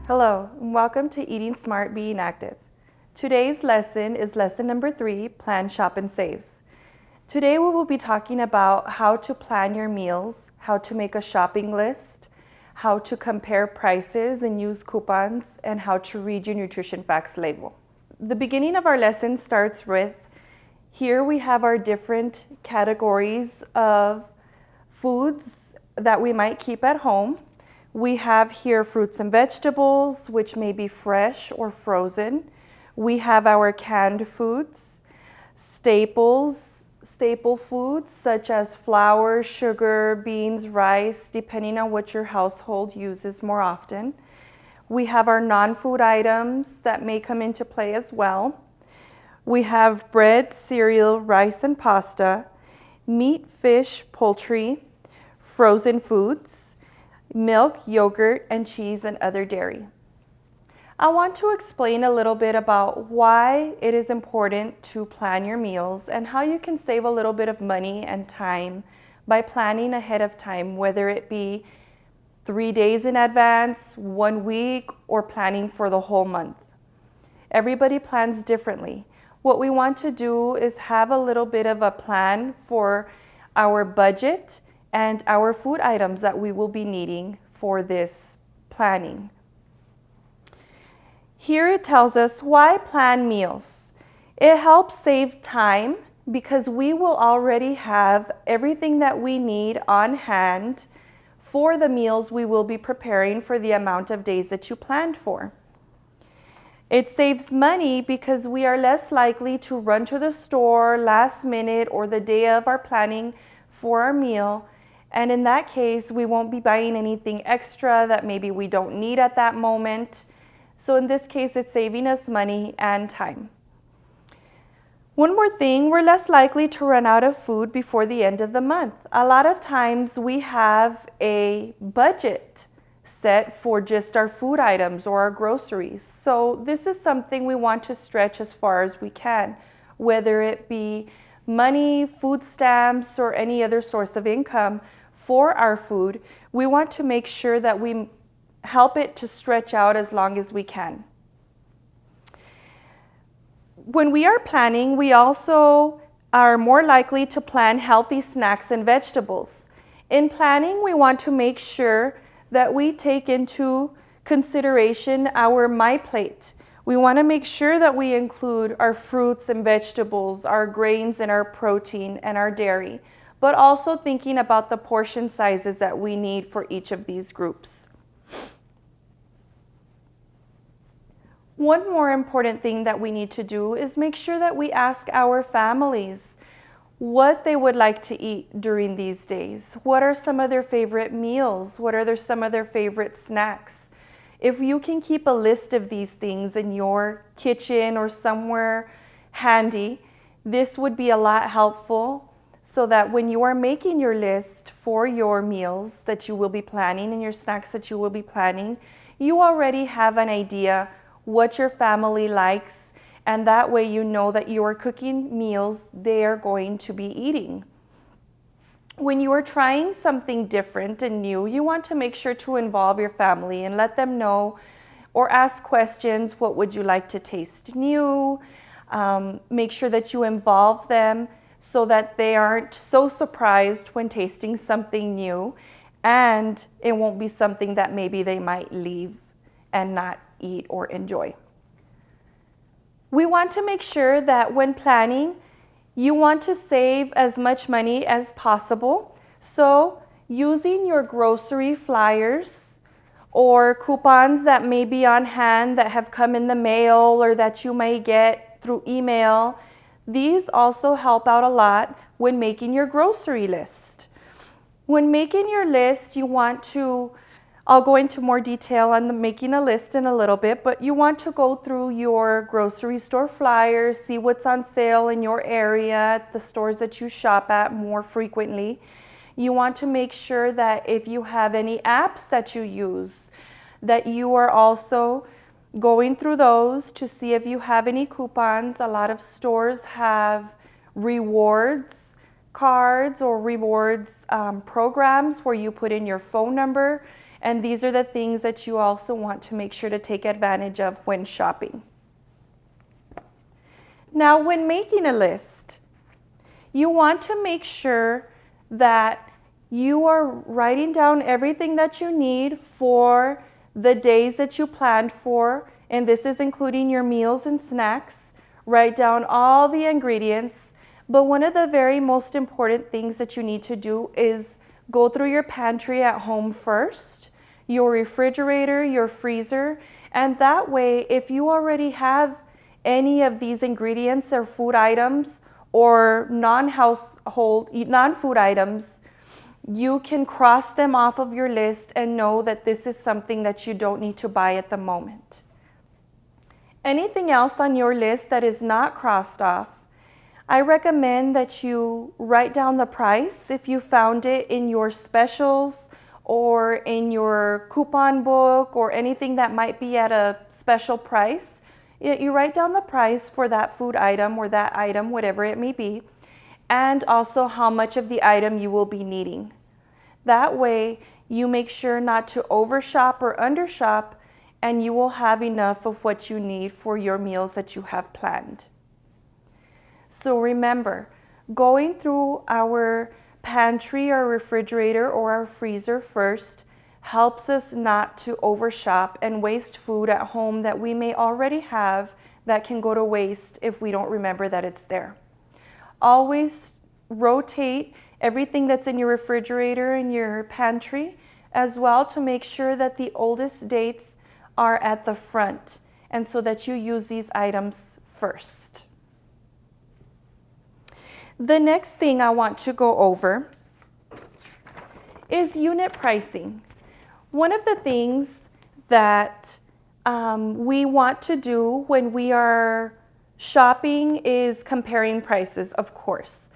Hello, and welcome to Eating Smart, Being Active. Today's lesson is lesson number 3, Plan, Shop, and Save. Today we will be talking about how to plan your meals, how to make a shopping list, how to compare prices and use coupons, and how to read your nutrition facts label. The beginning of our lesson starts with, here we have our different categories of foods that we might keep at home. We have here fruits and vegetables, which may be fresh or frozen. We have our canned foods, staple foods such as flour, sugar, beans, rice, depending on what your household uses more often. We have our non-food items that may come into play as well. We have bread, cereal, rice, and pasta, meat, fish, poultry, frozen foods, milk, yogurt, and cheese, and other dairy. I want to explain a little bit about why it is important to plan your meals and how you can save a little bit of money and time by planning ahead of time, whether it be 3 days in advance, 1 week, or planning for the whole month. Everybody plans differently. What we want to do is have a little bit of a plan for our budget and our food items that we will be needing for this planning. Here it tells us why plan meals. It helps save time because we will already have everything that we need on hand for the meals we will be preparing for the amount of days that you planned for. It saves money because we are less likely to run to the store last minute or the day of our planning for our meal. And in that case, we won't be buying anything extra that maybe we don't need at that moment. So in this case, it's saving us money and time. One more thing, we're less likely to run out of food before the end of the month. A lot of times we have a budget set for just our food items or our groceries. So this is something we want to stretch as far as we can, whether it be money, food stamps, or any other source of income for our food. We want to make sure that we help it to stretch out as long as we can. When we are planning, we also are more likely to plan healthy snacks and vegetables. In planning, we want to make sure that we take into consideration our My Plate. We want to make sure that we include our fruits and vegetables, our grains and our protein and our dairy, but also thinking about the portion sizes that we need for each of these groups. One more important thing that we need to do is make sure that we ask our families what they would like to eat during these days. What are some of their favorite meals? What are some of their favorite snacks? If you can keep a list of these things in your kitchen or somewhere handy, this would be a lot helpful so that when you are making your list for your meals that you will be planning and your snacks that you will be planning, you already have an idea what your family likes, and that way you know that you are cooking meals they are going to be eating. When you are trying something different and new, you want to make sure to involve your family and let them know or ask questions. What would you like to taste new? Make sure that you involve them so that they aren't so surprised when tasting something new, and it won't be something that maybe they might leave and not eat or enjoy. We want to make sure that when planning, you want to save as much money as possible. So using your grocery flyers or coupons that may be on hand that have come in the mail or that you may get through email, these also help out a lot when making your grocery list. When making your list, you want to, I'll go into more detail on making a list in a little bit, but you want to go through your grocery store flyers, see what's on sale in your area, at the stores that you shop at more frequently. You want to make sure that if you have any apps that you use, that you are also going through those to see if you have any coupons. A lot of stores have rewards cards or rewards programs where you put in your phone number And these are the things that you also want to make sure to take advantage of when shopping. Now, when making a list, you want to make sure that you are writing down everything that you need for the days that you planned for, and this is including your meals and snacks. Write down all the ingredients, but one of the very most important things that you need to do is go through your pantry at home first, your refrigerator, your freezer, and that way, if you already have any of these ingredients or food items or non-food items, you can cross them off of your list and know that this is something that you don't need to buy at the moment. Anything else on your list that is not crossed off, I recommend that you write down the price if you found it in your specials or in your coupon book or anything that might be at a special price. You write down the price for that food item or that item, whatever it may be, and also how much of the item you will be needing. That way, you make sure not to overshop or undershop, and you will have enough of what you need for your meals that you have planned. So remember, going through our pantry or refrigerator or our freezer first helps us not to overshop and waste food at home that we may already have that can go to waste if we don't remember that it's there. Always rotate everything that's in your refrigerator and your pantry as well to make sure that the oldest dates are at the front and so that you use these items first. The next thing I want to go over is unit pricing. One of the things that we want to do when we are shopping is comparing prices, of course.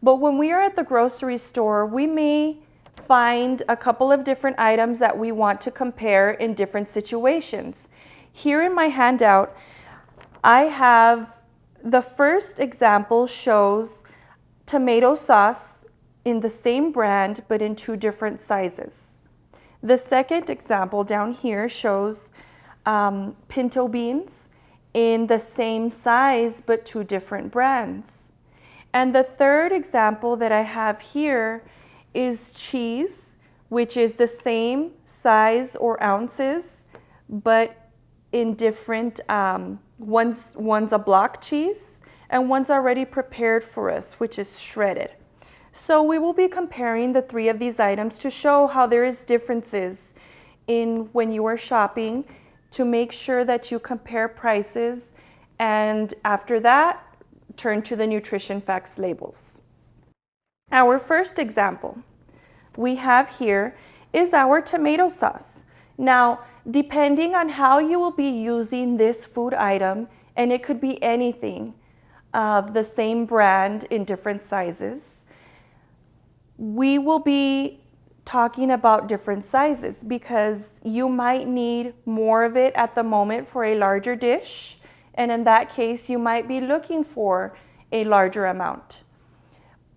But when we are at the grocery store, we may find a couple of different items that we want to compare in different situations. Here in my handout, I have the first example shows tomato sauce in the same brand but in two different sizes. The second example down here shows pinto beans in the same size but two different brands. And the third example that I have here is cheese, which is the same size or ounces, but in different, one's a block cheese and one's already prepared for us, which is shredded. So we will be comparing the three of these items to show how there is differences in when you are shopping to make sure that you compare prices, and after that, turn to the nutrition facts labels. Our first example we have here is our tomato sauce. Now, depending on how you will be using this food item, and it could be anything of the same brand in different sizes, we will be talking about different sizes because you might need more of it at the moment for a larger dish, and in that case you might be looking for a larger amount.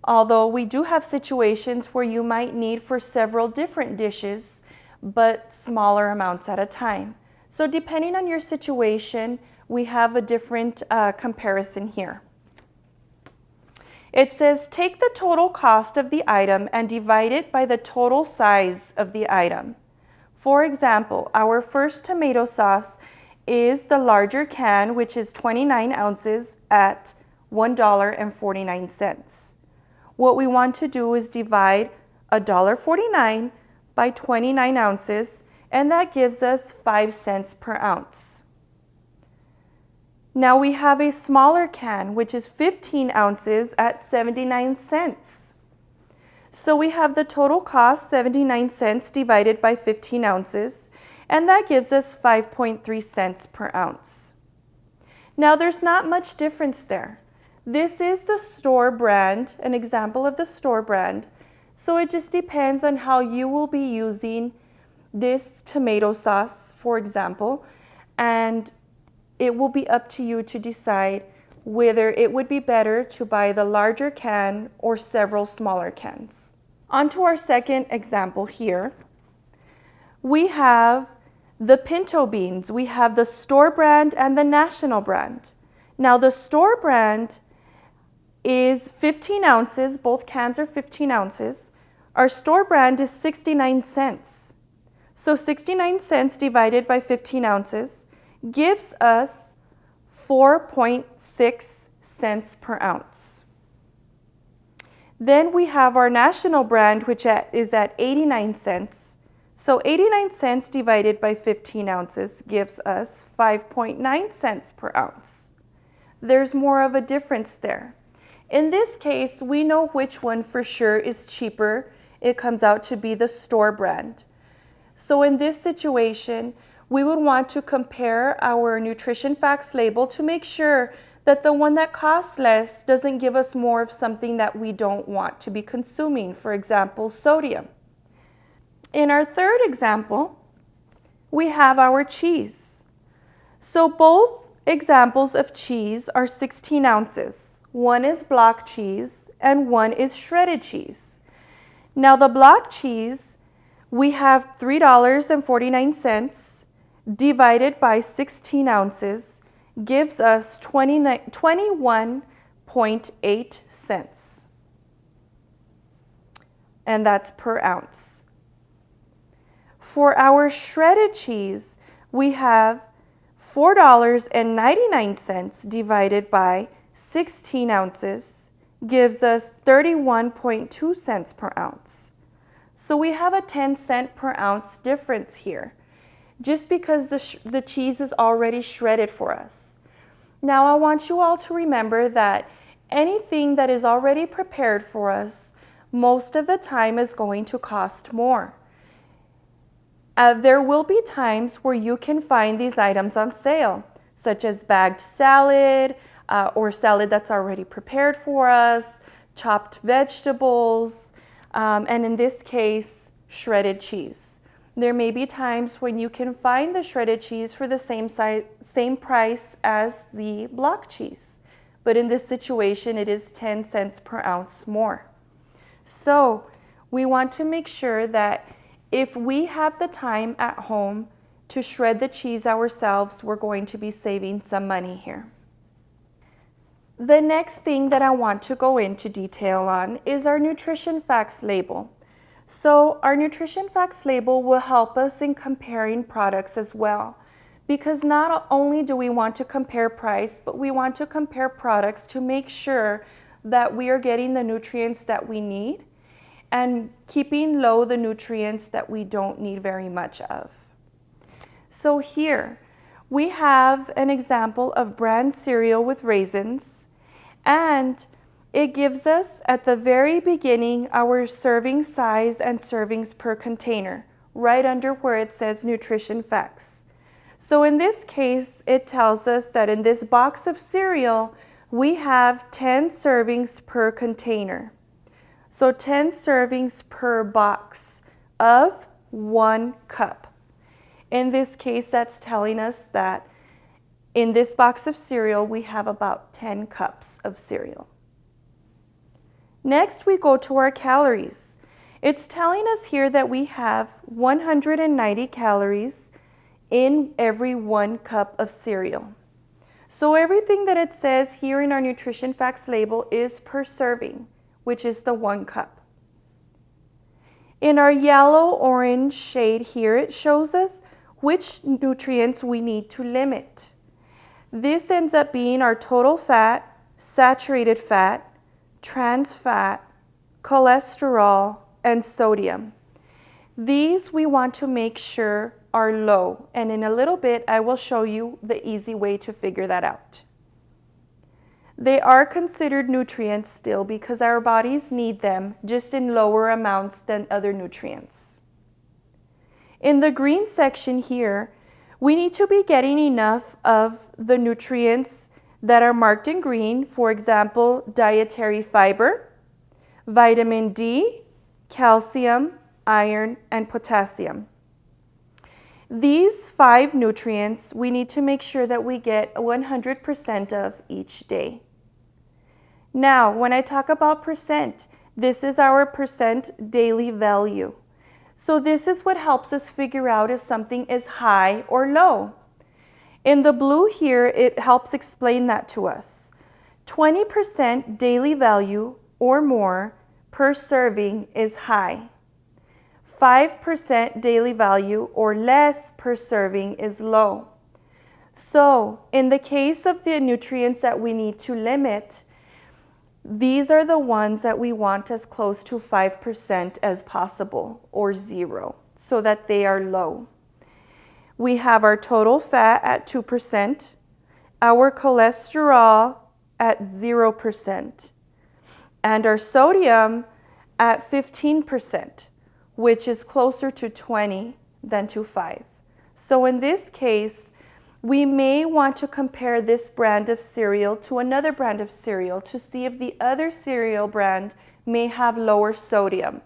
Although we do have situations where you might need for several different dishes but smaller amounts at a time. So depending on your situation, we have a different comparison here. It says take the total cost of the item and divide it by the total size of the item. For example, our first tomato sauce is the larger can, which is 29 ounces at $1.49. What we want to do is divide $1.49 by 29 ounces, and that gives us 5 cents per ounce. Now we have a smaller can, which is 15 ounces at 79 cents. So we have the total cost, 79 cents divided by 15 ounces, and that gives us 5.3 cents per ounce. Now there's not much difference there. This is the store brand, an example of the store brand. So it just depends on how you will be using this tomato sauce, for example, and it will be up to you to decide whether it would be better to buy the larger can or several smaller cans. On to our second example here. we have the pinto beans. We have the store brand and the national brand. Now the store brand is 15 ounces. Both cans are 15 ounces. Our store brand is 69 cents. So 69 cents divided by 15 ounces gives us 4.6 cents per ounce. Then we have our national brand, which is at 89 cents. So 89 cents divided by 15 ounces gives us 5.9 cents per ounce. There's more of a difference there. In this case, we know which one for sure is cheaper. It comes out to be the store brand. So in this situation, we would want to compare our nutrition facts label to make sure that the one that costs less doesn't give us more of something that we don't want to be consuming, for example, sodium. In our third example, we have our cheese. So both examples of cheese are 16 ounces. One is block cheese and one is shredded cheese. Now the block cheese, we have $3.49 divided by 16 ounces gives us 21.8 cents. And that's per ounce. For our shredded cheese, we have $4.99 divided by 16 ounces gives us 31.2 cents per ounce. So we have a 10-cent per ounce difference here, just because the cheese is already shredded for us. Now I want you all to remember that anything that is already prepared for us, most of the time is going to cost more. There will be times where you can find these items on sale, such as bagged salad or salad that's already prepared for us, chopped vegetables, and in this case, shredded cheese. There may be times when you can find the shredded cheese for the same price as the block cheese, but in this situation, it is 10 cents per ounce more. So we want to make sure that if we have the time at home to shred the cheese ourselves, we're going to be saving some money here. The next thing that I want to go into detail on is our nutrition facts label. So our nutrition facts label will help us in comparing products as well, because not only do we want to compare price, but we want to compare products to make sure that we are getting the nutrients that we need and keeping low the nutrients that we don't need very much of. So here we have an example of bran cereal with raisins, and it gives us at the very beginning our serving size and servings per container, right under where it says nutrition facts. So in this case, it tells us that in this box of cereal, we have 10 servings per container. So 10 servings per box of 1 cup. In this case, that's telling us that in this box of cereal, we have about 10 cups of cereal. Next, we go to our calories. It's telling us here that we have 190 calories in every 1 cup of cereal. So everything that it says here in our nutrition facts label is per serving, which is the 1 cup. In our yellow-orange shade here, it shows us which nutrients we need to limit. This ends up being our total fat, saturated fat, trans fat, cholesterol, and sodium. These we want to make sure are low, and in a little bit I will show you the easy way to figure that out. They are considered nutrients still because our bodies need them, just in lower amounts than other nutrients. In the green section here, we need to be getting enough of the nutrients that are marked in green, for example, dietary fiber, vitamin D, calcium, iron, and potassium. These 5 nutrients we need to make sure that we get 100% of each day. Now, when I talk about percent, this is our percent daily value. So this is what helps us figure out if something is high or low. In the blue here, it helps explain that to us. 20% daily value or more per serving is high. 5% daily value or less per serving is low. So in the case of the nutrients that we need to limit, these are the ones that we want as close to 5% as possible, or 0, so that they are low. We have our total fat at 2%, our cholesterol at 0%, and our sodium at 15%, which is closer to 20 than to 5. So in this case, we may want to compare this brand of cereal to another brand of cereal to see if the other cereal brand may have lower sodium.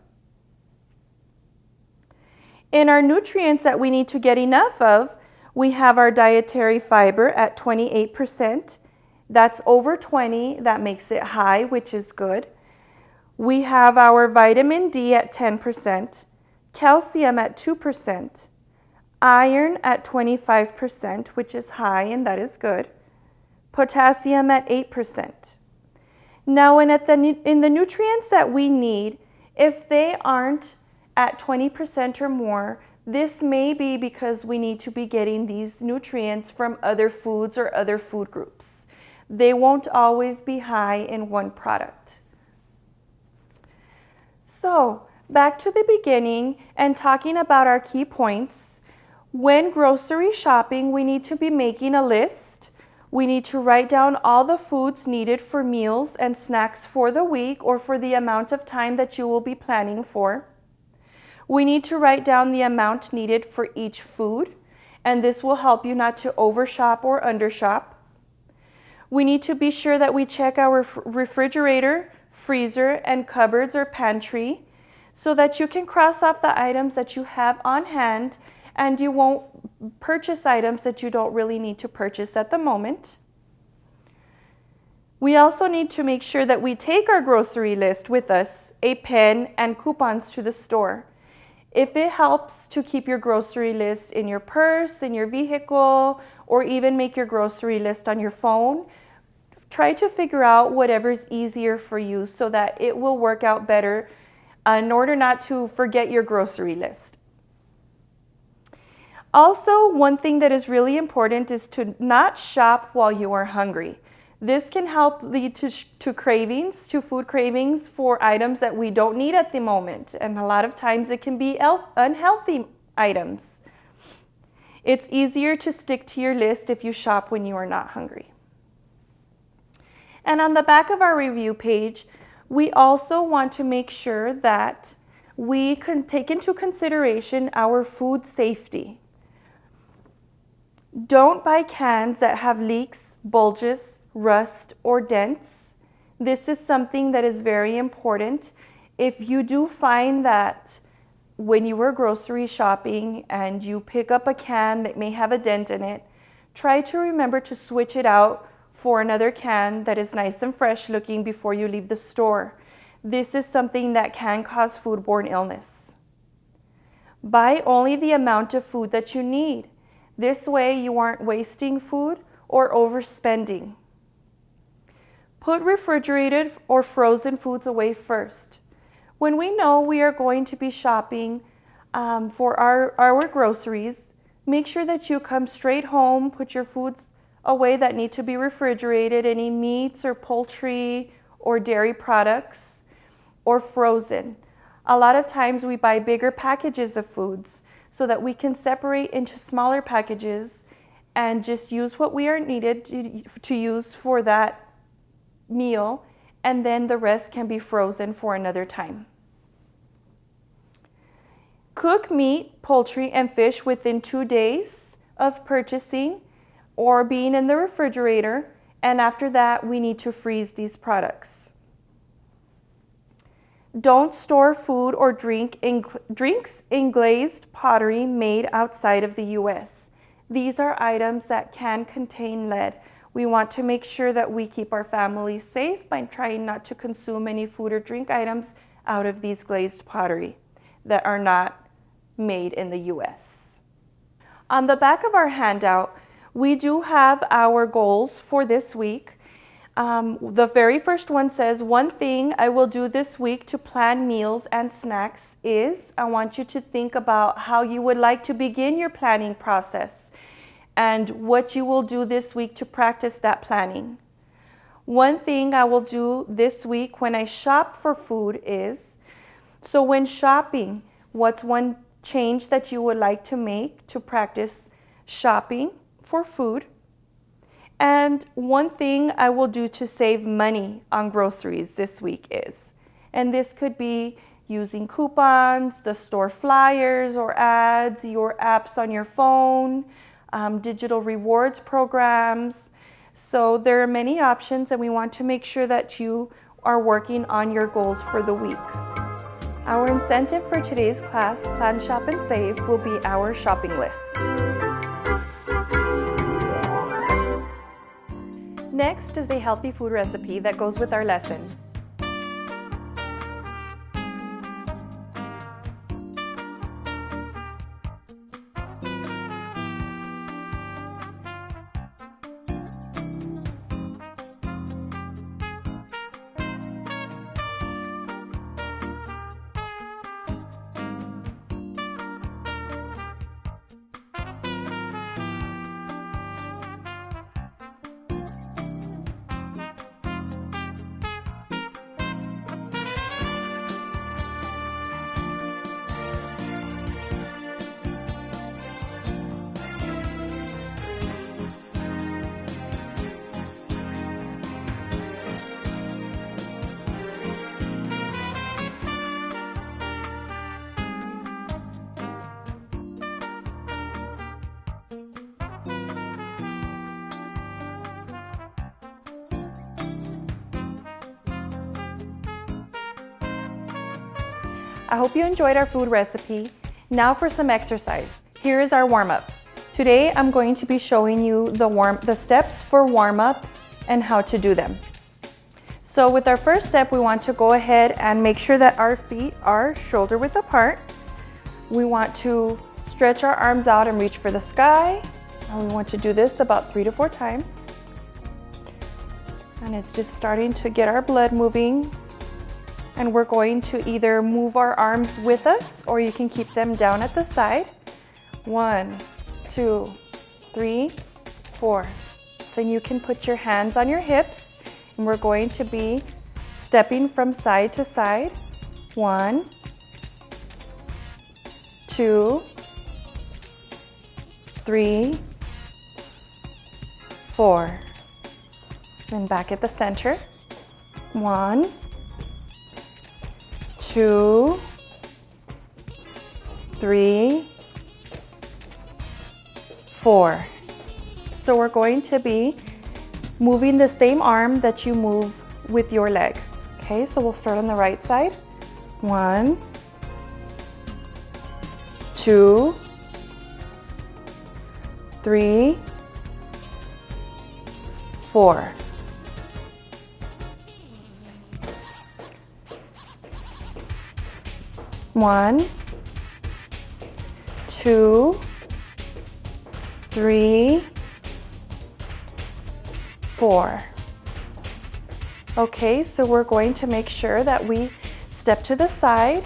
In our nutrients that we need to get enough of, we have our dietary fiber at 28%. That's over 20, that makes it high, which is good. We have our vitamin D at 10%, calcium at 2%, iron at 25%, which is high and that is good. Potassium at 8%. Now in the nutrients that we need, if they aren't at 20% or more, this may be because we need to be getting these nutrients from other foods or other food groups. They won't always be high in one product. So back to the beginning and talking about our key points. When grocery shopping, we need to be making a list. We need to write down all the foods needed for meals and snacks for the week or for the amount of time that you will be planning for. We need to write down the amount needed for each food, and this will help you not to overshop or undershop. We need to be sure that we check our refrigerator, freezer, and cupboards or pantry so that you can cross off the items that you have on hand and you won't purchase items that you don't really need to purchase at the moment. We also need to make sure that we take our grocery list with us, a pen, and coupons to the store. If it helps to keep your grocery list in your purse, in your vehicle, or even make your grocery list on your phone, try to figure out whatever's easier for you so that it will work out better in order not to forget your grocery list. Also, one thing that is really important is to not shop while you are hungry. This can help lead to cravings, to food cravings for items that we don't need at the moment. And a lot of times it can be unhealthy items. It's easier to stick to your list if you shop when you are not hungry. And on the back of our review page, we also want to make sure that we can take into consideration our food safety. Don't buy cans that have leaks, bulges, rust, or dents. This is something that is very important. If you do find that when you were grocery shopping and you pick up a can that may have a dent in it, try to remember to switch it out for another can that is nice and fresh looking before you leave the store. This is something that can cause foodborne illness. Buy only the amount of food that you need. This way you aren't wasting food or overspending. Put refrigerated or frozen foods away first. When we know we are going to be shopping for our groceries, make sure that you come straight home, put your foods away that need to be refrigerated, any meats or poultry or dairy products, or frozen. A lot of times we buy bigger packages of foods so that we can separate into smaller packages and just use what we are needed to use for that meal, and then the rest can be frozen for another time. Cook meat, poultry, and fish within 2 days of purchasing or being in the refrigerator, and after that we need to freeze these products. Don't store food or drinks in glazed pottery made outside of the U.S. These are items that can contain lead. We want to make sure that we keep our families safe by trying not to consume any food or drink items out of these glazed pottery that are not made in the US. On the back of our handout, we do have our goals for this week. The very first one says, one thing I will do this week to plan meals and snacks is, I want you to think about how you would like to begin your planning process and what you will do this week to practice that planning. One thing I will do this week when I shop for food is, so when shopping, what's one change that you would like to make to practice shopping for food? And one thing I will do to save money on groceries this week is, and this could be using coupons, the store flyers or ads, your apps on your phone, digital rewards programs. So there are many options, and we want to make sure that you are working on your goals for the week. Our incentive for today's class, Plan, Shop, and Save, will be our shopping list. Next is a healthy food recipe that goes with our lesson. I hope you enjoyed our food recipe. Now for some exercise. Here is our warm-up. Today I'm going to be showing you the steps for warm-up and how to do them. So with our first step, we want to go ahead and make sure that our feet are shoulder width apart. We want to stretch our arms out and reach for the sky. And we want to do this about 3 to 4 times. And it's just starting to get our blood moving. And we're going to either move our arms with us, or you can keep them down at the side. 1, 2, 3, 4. So you can put your hands on your hips, and we're going to be stepping from side to side. 1, 2, 3, 4. Then back at the center. 1, 2, 3, 4. So we're going to be moving the same arm that you move with your leg. Okay, so we'll start on the right side. 1, 2, 3, 4. One, 2, 3, 4. Okay, so we're going to make sure that we step to the side.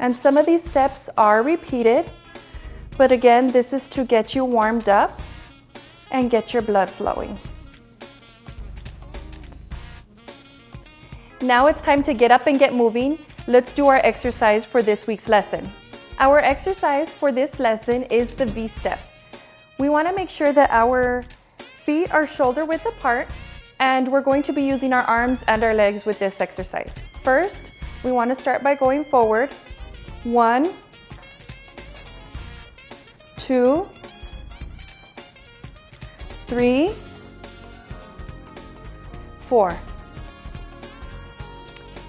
And some of these steps are repeated, but again, this is to get you warmed up and get your blood flowing. Now it's time to get up and get moving. Let's do our exercise for this week's lesson. Our exercise for this lesson is the V step. We want to make sure that our feet are shoulder width apart, and we're going to be using our arms and our legs with this exercise. First, we want to start by going forward. 1, 2, 3, 4.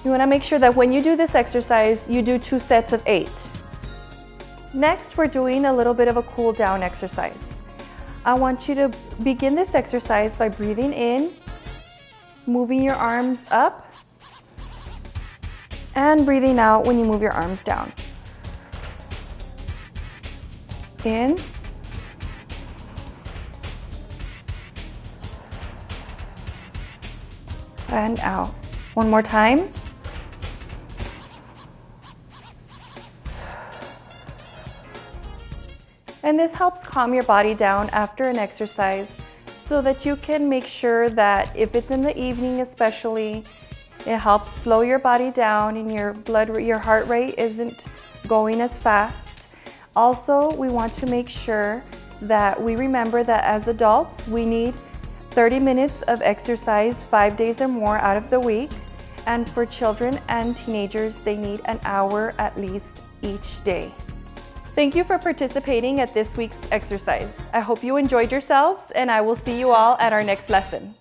You want to make sure that when you do this exercise, you do 2 sets of 8. Next, we're doing a little bit of a cool down exercise. I want you to begin this exercise by breathing in, moving your arms up, and breathing out when you move your arms down. in. And out. One more time. And this helps calm your body down after an exercise so that you can make sure that if it's in the evening especially, it helps slow your body down and your heart rate isn't going as fast. Also, we want to make sure that we remember that as adults, we need 30 minutes of exercise 5 days or more out of the week. And for children and teenagers, they need an hour at least each day. Thank you for participating at this week's exercise. I hope you enjoyed yourselves, and I will see you all at our next lesson.